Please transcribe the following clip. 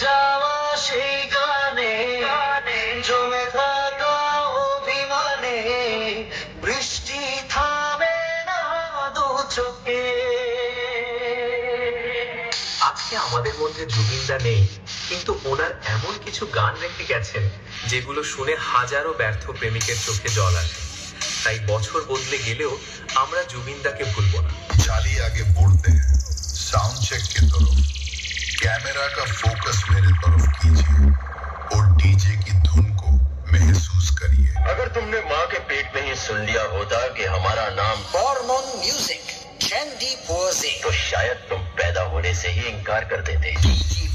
যাওয়া সেই গানে জমে থাকা অভিমানে বৃষ্টি থামে না দু চোখে। আজকে আমাদের মধ্যে জুবিনদা নেই, কিন্তু ওনার এমন কিছু গান রেখে গেছেন যেগুলো শুনে হাজারো ব্যর্থ প্রেমিকের চোখে জল আসে। তাই বছর বদলে গেলেও আমরা জুবিনদাকে ভুলবো না। चाली आगे बढ़ते हैं, साउंड चेक की तरफ, कैमरा का फोकस मेरे तरफ कीजिए और डीजे की धुन को महसूस करिए। अगर तुमने माँ के पेट में ही सुन लिया होता कि हमारा नाम हॉर्मोन म्यूजिक, ट्रेंडी पोजे, तो शायद तुम पैदा होने से ही इनकार कर देते। डीजे